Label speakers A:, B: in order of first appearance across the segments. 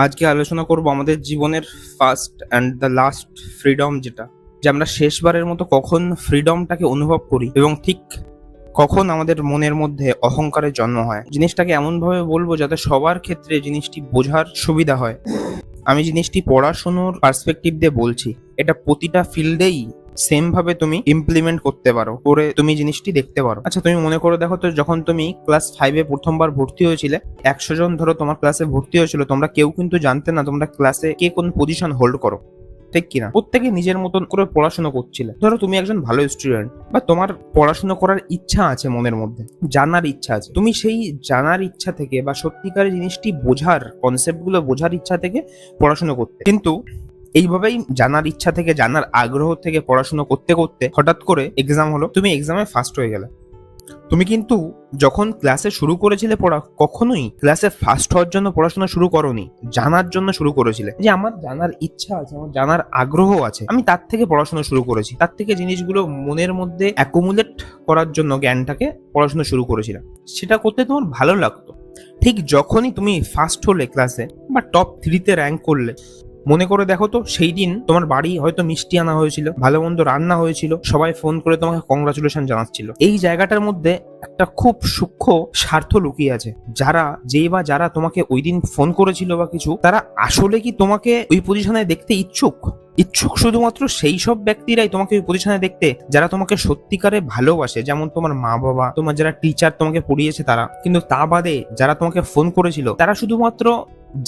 A: আজকে আলোচনা করব আমাদের জীবনের first and the last freedom, যেটা যে আমরা শেষবারের মতো কখন ফ্রিডমটাকে অনুভব করি এবং ঠিক কখন আমাদের মনের মধ্যে অহংকারের জন্ম হয়। জিনিসটাকে এমনভাবে বলবো যাতে সবার ক্ষেত্রে জিনিসটি বোঝার সুবিধা হয়। আমি জিনিসটি পড়াশুনোর পার্সপেক্টিভ দিয়ে বলছি। এটা প্রতিটা ফিল্ডেই সেম ভাবে তুমি ইমপ্লিমেন্ট করতে পারো, করে তুমি জিনিসটি দেখতে পারো। আচ্ছা, তুমি মনে করে দেখো তো, যখন তুমি ক্লাস 5-এ প্রথমবার ভর্তি হয়েছিলে, 100 জন ধরো তোমার ক্লাসে ভর্তি হয়েছিল, তোমরা কেউ কিন্তু জানতে না তোমরা ক্লাসে কে কোন পজিশন হোল্ড করো, ঠিক কিনা? প্রত্যেকে নিজের মতন করে পড়াশোনা করছিলে। ধরো তুমি একজন ভালো স্টুডেন্ট, বা তোমার পড়াশোনা করার ইচ্ছা আছে, মনের মধ্যে জানার ইচ্ছা আছে, তুমি সেই জানার ইচ্ছা থেকে বা সত্যিকারের জিনিসটি বোঝার, কনসেপ্টগুলো বোঝার ইচ্ছা থেকে পড়াশোনা করতে, কিন্তু এইভাবেই জানার ইচ্ছা থেকে, জানার আগ্রহ থেকে পড়াশোনা করতে করতে হঠাৎ করে এক্সাম হলো, তুমি এক্সামে ফার্স্ট হয়ে গেলে। তুমি কিন্তু যখন ক্লাসে শুরু করেছিলে পড়া, কখনোই ক্লাসে ফার্স্ট হওয়ার জন্য পড়াশোনা শুরু করোনি, জানার জন্য শুরু করেছিলে। যে আমার জানার ইচ্ছা আছে, আমার জানার আগ্রহ আছে, আমি তার থেকে পড়াশোনা শুরু করেছি, তার থেকে জিনিসগুলো মনের মধ্যে অ্যাকুমুলেট করার জন্য জ্ঞানটাকে পড়াশোনা শুরু করেছিলাম। সেটা করতে তোমার ভালো লাগতো। ঠিক যখনই তুমি ফার্স্ট হলে ক্লাসে, বা টপ 3-তে র্যাঙ্ক করলে, মনে করে দেখো তো, সেই দিন তোমার বাড়ি হয়তো মিষ্টি আনা হয়েছিল, ভালো মন্দ রান্না হয়েছিল, সবাই ফোন করে তোমাকে কংগ্রাচুলেশন জানাচ্ছিল। এই জায়গাটার মধ্যে একটা খুব সূক্ষ্ম স্বার্থ লুকিয়ে আছে। যারা তোমাকে ওই দিন ফোন করেছিল বা কিছু, তারা আসলে কি তোমাকে ওই পজিশনে দেখতে ইচ্ছুক শুধুমাত্র সেই সব ব্যক্তিরাই তোমাকে ওই পজিশনে দেখতে যারা তোমাকে সত্যিকারে ভালোবাসে, যেমন তোমার মা বাবা, তোমার যারা টিচার তোমাকে পড়িয়েছে তারা। কিন্তু তা বাদে যারা তোমাকে ফোন করেছিল, তারা শুধুমাত্র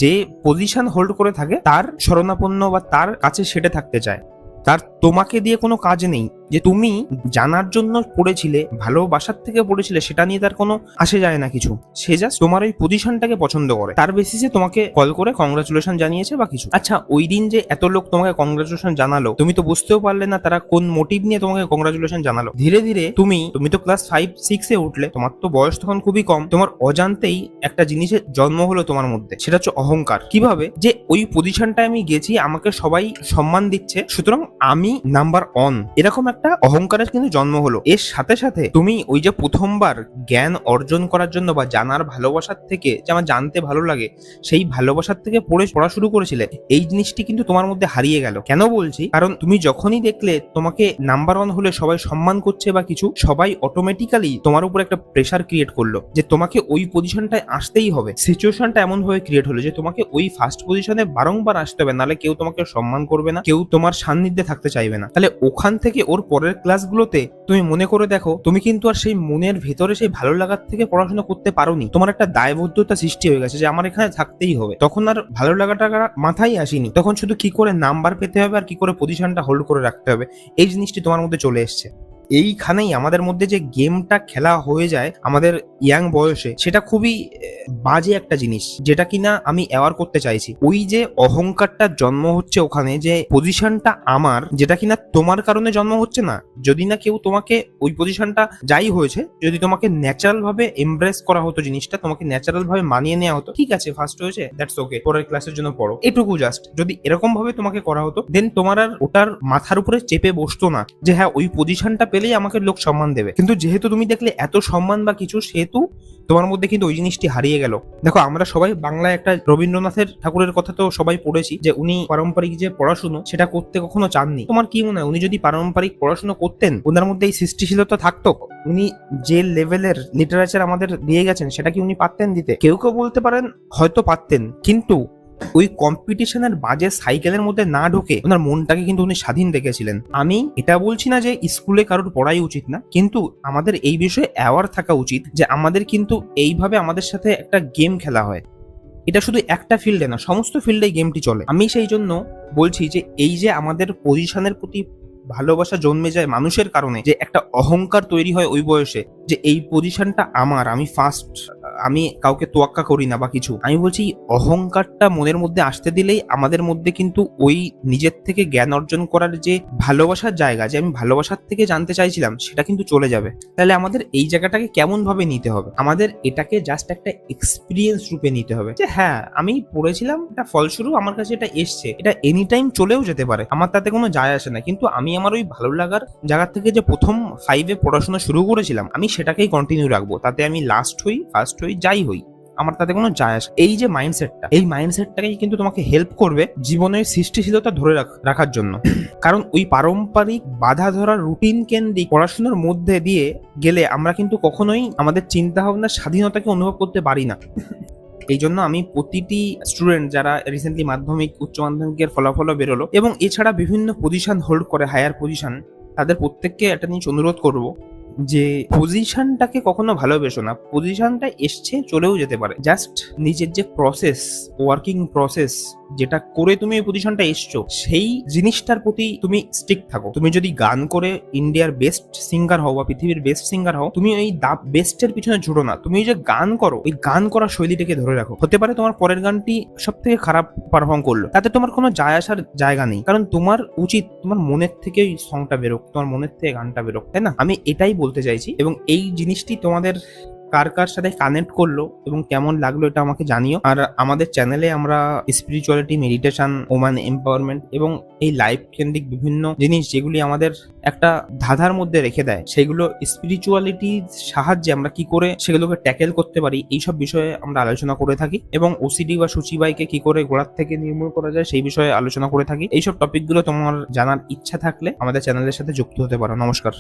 A: যে পজিশন হোল্ড করে থাকে তার শরণাপন্ন বা তার কাছে সেটে থাকতে চায়। তার তোমাকে দিয়ে কোনো কাজ নেই। যে তুমি জানার জন্য পড়েছিলে, ভালোবাসার থেকে পড়েছিলে, সেটা নিয়ে তার কোনো আসে যায় না কিছু। সে জাস্ট তোমার ওই পজিশনটাকে পছন্দ করে, তার বেসিসে তোমাকে কল করে কংগ্রাচুলেশন জানিয়েছে বা কিছু। আচ্ছা, ওই দিন যে এত লোক তোমাকে কংগ্রাচুলেশন জানালো, তুমি তো বুঝতেও পারলে না তারা কোন মোটিভ নিয়ে তোমাকে কংগ্রাচুলেশন জানালো। ধীরে ধীরে তুমি তো ক্লাস 5-6-এ উঠলে, তোমার তো বয়স তখন খুবই কম, তোমার অজান্তেই একটা জিনিসের জন্ম হলো তোমার মধ্যে, সেটা হচ্ছে অহংকার। কিভাবে? যে ওই পজিশনটায় আমি গেছি, আমাকে সবাই সম্মান দিচ্ছে, সুতরাং আমি নাম্বার অন, এরকম একটা অহংকারের কিন্তু জন্ম হলো। এর সাথে সাথে তুমি ওই যে প্রথমবার জ্ঞান অর্জন করার জন্য বা জানার ভালোবাসার থেকে, যে আমার জানতে ভালো লাগে, সেই ভালোবাসার থেকে পড়া শুরু করেছিলে, এই জিনিসটি কিন্তু তোমার মধ্যে হারিয়ে গেল। কেন বলছি? কারণ তুমি যখনই দেখলে তোমাকে নাম্বার ওয়ান হলে সবাই সম্মান করছে বা কিছু, সবাই অটোমেটিক্যালি তোমার উপর একটা প্রেশার ক্রিয়েট করলো যে তোমাকে ওই পজিশনটায় আসতেই হবে। সিচুয়েশনটা এমন ভাবে ক্রিয়েট হলো যে তোমাকে ওই ফার্স্ট পজিশনে বারংবার আসতে হবে, নাহলে কেউ তোমাকে সম্মান করবে না, কেউ তোমার সান্নিধ্যে থাকতে চাইবে না। তাহলে ওখান থেকে ওর পরের ক্লাসগুলোতে তুমি মনে করে দেখো, তুমি কিন্তু আর সেই মনের ভেতরে সেই ভালো লাগার থেকে পড়াশোনা করতে পারোনি। তোমার একটা দায়বদ্ধতা সৃষ্টি হয়ে গেছে যে আমার এখানে থাকতেই হবে। তখন আর ভালো লাগাটা মাথায় আসেনি, তখন শুধু কি করে নাম্বার পেতে হবে আর কি করে পজিশনটা হোল্ড করে রাখতে হবে, এই জিনিসটি তোমার মধ্যে চলে এসছে। এইখানেই আমাদের মধ্যে যে গেমটা খেলা হয়ে যায় আমাদের ইয়াং বয়সে, সেটা খুবই বাজে একটা জিনিস, যেটা কিনা আমি অ্যাওয়ার করতে চাইছি। ওই যে অহংকারটা জন্ম হচ্ছে ওখানে, যে পজিশনটা আমার, যেটা কিনা তোমার কারণে জন্ম হচ্ছে না। যদি না কেউ তোমাকে ওই পজিশনটা যাই হয়েছে, যদি তোমাকে ন্যাচারাল ভাবে এমব্রেস করা হতো জিনিসটা, তোমাকে ন্যাচারাল ভাবে মানিয়ে নেওয়া হতো, ঠিক আছে ফার্স্ট হয়েছে, দ্যাটস ওকে, পরের ক্লাসের জন্য পড়ো, এটুকু জাস্ট যদি এরকম ভাবে তোমাকে করা হতো, দেন তোমার আর ওটার মাথার উপরে চেপে বসতো না যে হ্যাঁ ওই পজিশনটা পেলেই আমাকে লোক সম্মান দেবে। কিন্তু যেহেতু তুমি দেখলে এত সম্মান বা কিছু, সেহেতু তোমার মধ্যে কিন্তু ওই জিনিসটি হারিয়ে গেল। দেখো, আমরা সবাই বাংলায় একটা রবীন্দ্রনাথের ঠাকুরের কথা তো সবাই পড়েছি, যে উনি পারম্পরিক যে পড়াশুনো সেটা করতে কখনো চাননি। তোমার কি মনে হয়, উনি যদি পারম্পরিক পড়াশুনো করতেন, ওনার মধ্যে এই সৃষ্টিশীলতা থাকতো? উনি যে লেভেলের লিটারেচার আমাদের দিয়ে গেছেন, সেটা কি উনি পারতেন দিতে? কেউ কেউ বলতে পারেন হয়তো পারতেন, কিন্তু ওই কম্পিটিশনের বাজে সাইকেলের মধ্যে না ঢুকে ওনার মনটাকে কিন্তু উনি স্বাধীন রেখেছিলেন। আমি এটা বলছি না যে স্কুলে কারোর পড়াই উচিত না, কিন্তু আমাদের এই বিষয়ে অ্যাওয়ার থাকা উচিত যে আমাদের কিন্তু এইভাবে আমাদের সাথে একটা গেম খেলা হয়। এটা শুধু একটা ফিল্ডে না, সমস্ত ফিল্ডে গেমটি চলে। আমি সেই জন্য বলছি যে এই যে আমাদের পজিশনের প্রতি ভালোবাসা জন্মে যায় মানুষের কারণে, যে একটা অহংকার তৈরি হয় ওই বয়সে, যে এই পজিশনটা আমার, আমি ফার্স্ট, আমি কাউকে তোয়াক্কা করি না বা কিছু। আমি বলছি অহংকারটা মনের মধ্যে আসতে দিলেই আমাদের মধ্যে কিন্তু ওই নিজের থেকে জ্ঞান অর্জন করার যে ভালোবাসার জায়গা, যে আমি ভালোবাসার থেকে জানতে চাইছিলাম, সেটা কিন্তু চলে যাবে। তাহলে আমাদের এই জায়গাটাকে কেমন ভাবে নিতে হবে? আমাদের এটাকে জাস্ট একটা এক্সপিরিয়েন্স রূপে নিতে হবে, যে হ্যাঁ আমি পড়েছিলাম, এটা ফলস্বরূপ আমার কাছে এটা এসছে, এটা এনি টাইম চলেও যেতে পারে, আমার তাতে কোনো যায় আসে না। কিন্তু আমি আমার ওই ভালো লাগার জায়গা থেকে যে প্রথম 5-এ পড়াশোনা শুরু করেছিলাম, আমি সেটাকেই কন্টিনিউ রাখবো, তাতে আমি লাস্ট হই, ফার্স্ট হই, যাই হই, আমার তাতে কোনো যায় আসে। এই যে মাইন্ডসেটটা, এই মাইন্ডসেটটাকেই কিন্তু তোমাকে হেল্প করবে জীবনের সৃষ্টিশীলতা ধরে রাখার জন্য। কারণ ওই পারম্পরিক বাধা ধরা রুটিন কেন্দ্রিক পড়াশোনার মধ্যে দিয়ে গেলে আমরা কিন্তু কখনোই আমাদের চিন্তা ভাবনার স্বাধীনতাকে অনুভব করতে পারি না। এই জন্য আমি প্রতিটি স্টুডেন্ট যারা রিসেন্টলি মাধ্যমিক উচ্চ মাধ্যমিকের ফলাফলও বেরোলো এবং এছাড়া বিভিন্ন পজিশন হোল্ড করে, হায়ার পজিশন, তাদের প্রত্যেককে একটা জিনিস অনুরোধ করব যে পজিশনটাকে কখনো ভালোবেসো না। পজিশনটা এসছে, চলেও যেতে পারে। জাস্ট নিজের যে প্রসেস, ওয়ার্কিং প্রসেস যেটা করে তুমি এই পজিশনটা এসছো, সেই জিনিসটার প্রতি তুমি স্টিক থাকো। তুমি যদি গান করে ইন্ডিয়ার বেস্ট সিঙ্গার হও বা পৃথিবীর বেস্ট সিঙ্গার হও, তুমি ওই দা বেস্টের পিছনে ছুটো না। তুমি যে গান করো, ওই গান করার শৈলীটাকে ধরে রাখো। হতে পারে তোমার পরের গানটি সব থেকে খারাপ পারফর্ম করলো, তাতে তোমার কোনো যায় আসার জায়গা নেই, কারণ তোমার উচিত তোমার মনের থেকে ওই সংটা বেরোক, তোমার মনের থেকে গানটা বেরোক, তাই না? আমি এটাই বলতে চাইছি। এবং এই জিনিসটি তোমাদের কার কার সাথে কানেক্ট করলো এবং কেমন লাগলো এটা আমাকে জানিও। আর আমাদের চ্যানেলে আমরা স্পিরিচুয়ালিটি, মেডিটেশন, ওম্যান এম্পাওয়ারমেন্ট এবং এই লাইফ কেন্দ্রিক বিভিন্ন জিনিস যেগুলি আমাদের একটা ধাঁধার মধ্যে রেখে দেয়, সেগুলো স্পিরিচুয়ালিটির সাহায্যে আমরা কি করে সেগুলোকে ট্যাকেল করতে পারি, এইসব বিষয়ে আমরা আলোচনা করে থাকি। এবং ওসিডি বা সূচিবাইকে কি করে গোড়ার থেকে নির্মূল করা যায় সেই বিষয়ে আলোচনা করে থাকি। এইসব টপিকগুলো তোমার জানার ইচ্ছা থাকলে আমাদের চ্যানেলের সাথে যুক্ত হতে পারো। নমস্কার।